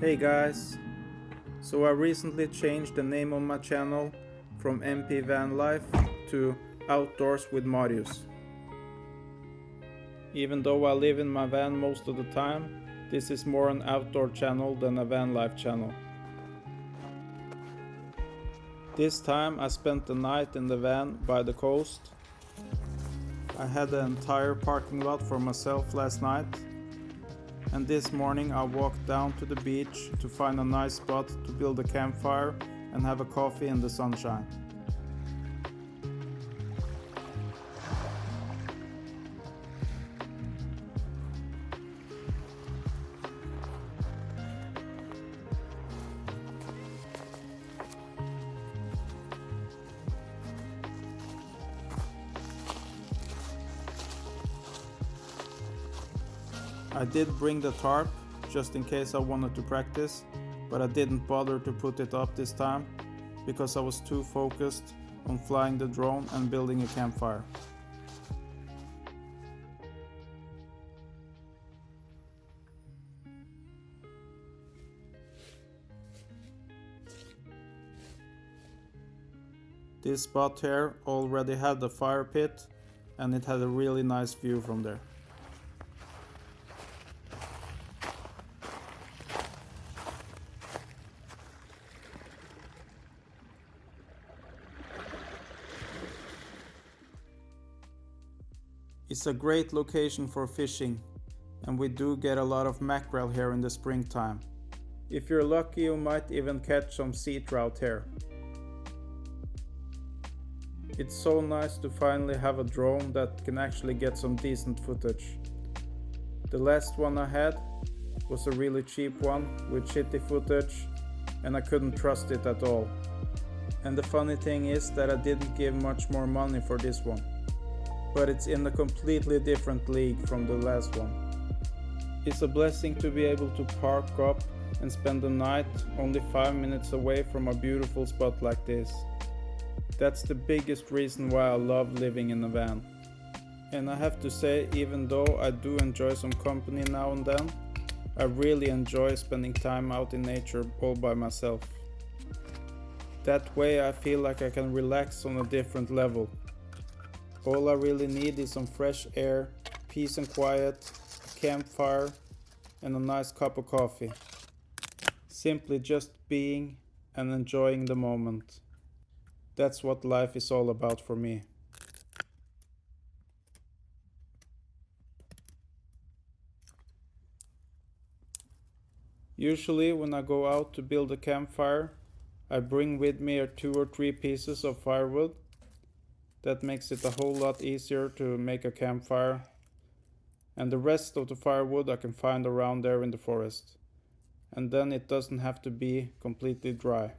Hey guys, so I recently changed the name of my channel from MP Van Life to Outdoors with Marius. Even though I live in my van most of the time, this is more an outdoor channel than a van life channel. This time I spent the night in the van by the coast. I had the entire parking lot for myself last night. And this morning I walked down to the beach to find a nice spot to build a campfire and have a coffee in the sunshine. I did bring the tarp just in case I wanted to practice, but I didn't bother to put it up this time because I was too focused on flying the drone and building a campfire. This spot here already had a fire pit and it had a really nice view from there. It's a great location for fishing, and we do get a lot of mackerel here in the springtime. If you're lucky, you might even catch some sea trout here. It's so nice to finally have a drone that can actually get some decent footage. The last one I had was a really cheap one with shitty footage, and I couldn't trust it at all. And the funny thing is that I didn't give much more money for this one. But it's in a completely different league from the last one. It's a blessing to be able to park up and spend the night only 5 minutes away from a beautiful spot like this. That's the biggest reason why I love living in a van. And I have to say, even though I do enjoy some company now and then, I really enjoy spending time out in nature all by myself. That way I feel like I can relax on a different level. All I really need is some fresh air, peace and quiet, a campfire, and a nice cup of coffee. Simply just being and enjoying the moment. That's what life is all about for me. Usually when I go out to build a campfire, I bring with me 2 or 3 pieces of firewood. That makes it a whole lot easier to make a campfire, and the rest of the firewood I can find around there in the forest, and then it doesn't have to be completely dry.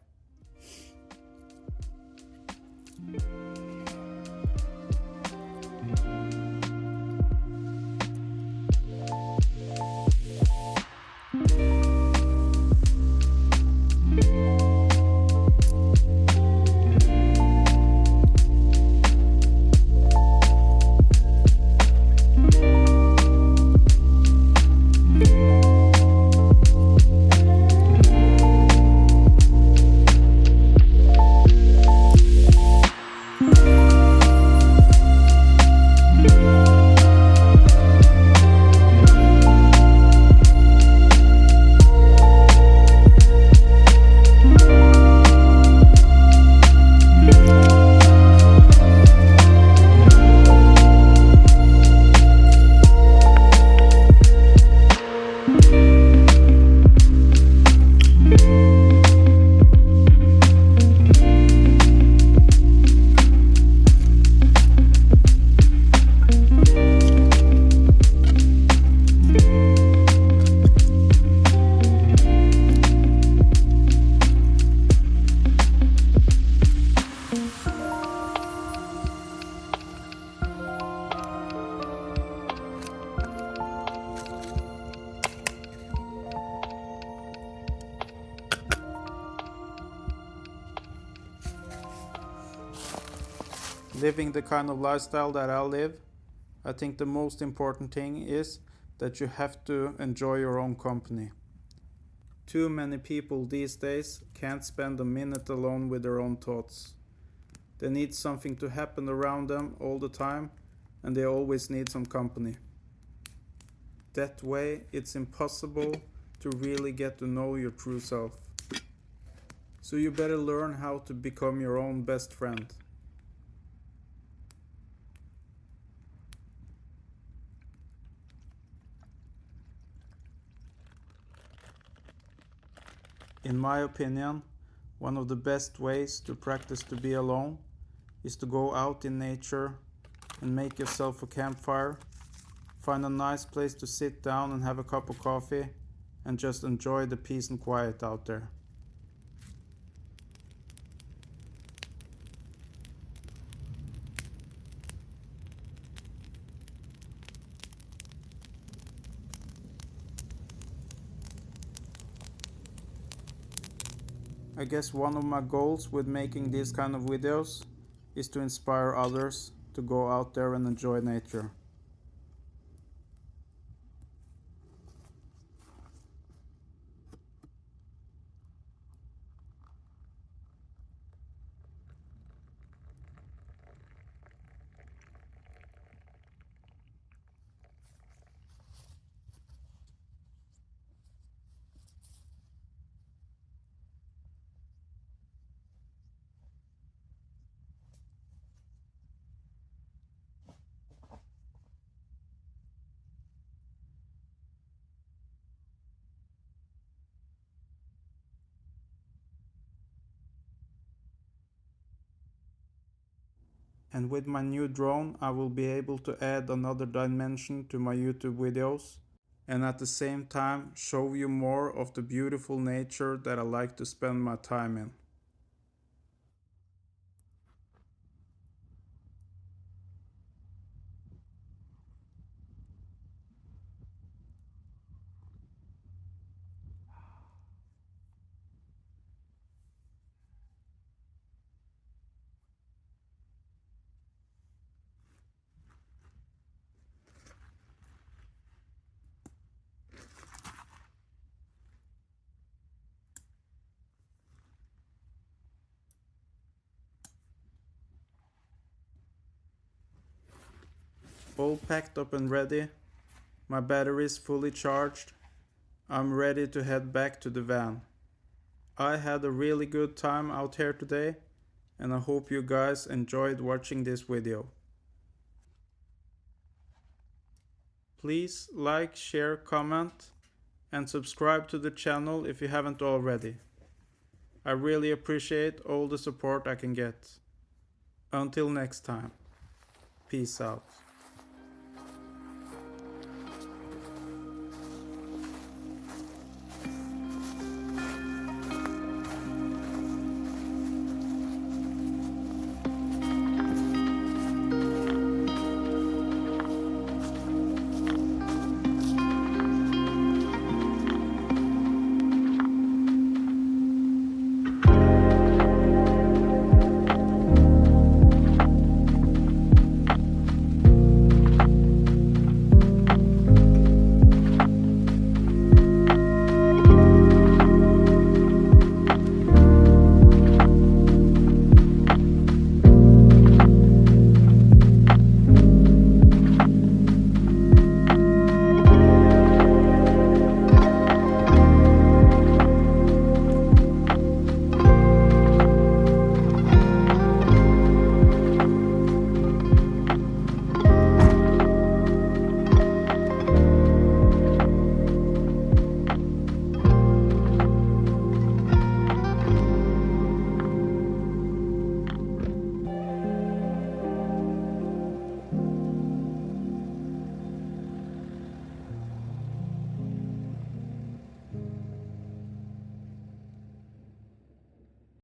Living the kind of lifestyle that I live, I think the most important thing is that you have to enjoy your own company. Too many people these days can't spend a minute alone with their own thoughts. They need something to happen around them all the time, and they always need some company. That way, it's impossible to really get to know your true self. So you better learn how to become your own best friend. In my opinion, one of the best ways to practice to be alone is to go out in nature and make yourself a campfire. Find a nice place to sit down and have a cup of coffee and just enjoy the peace and quiet out there. I guess one of my goals with making these kind of videos is to inspire others to go out there and enjoy nature. And with my new drone, I will be able to add another dimension to my YouTube videos and at the same time show you more of the beautiful nature that I like to spend my time in. All packed up and ready, my battery is fully charged, I'm ready to head back to the van. I had a really good time out here today, and I hope you guys enjoyed watching this video. Please like, share, comment, and subscribe to the channel if you haven't already. I really appreciate all the support I can get. Until next time, peace out.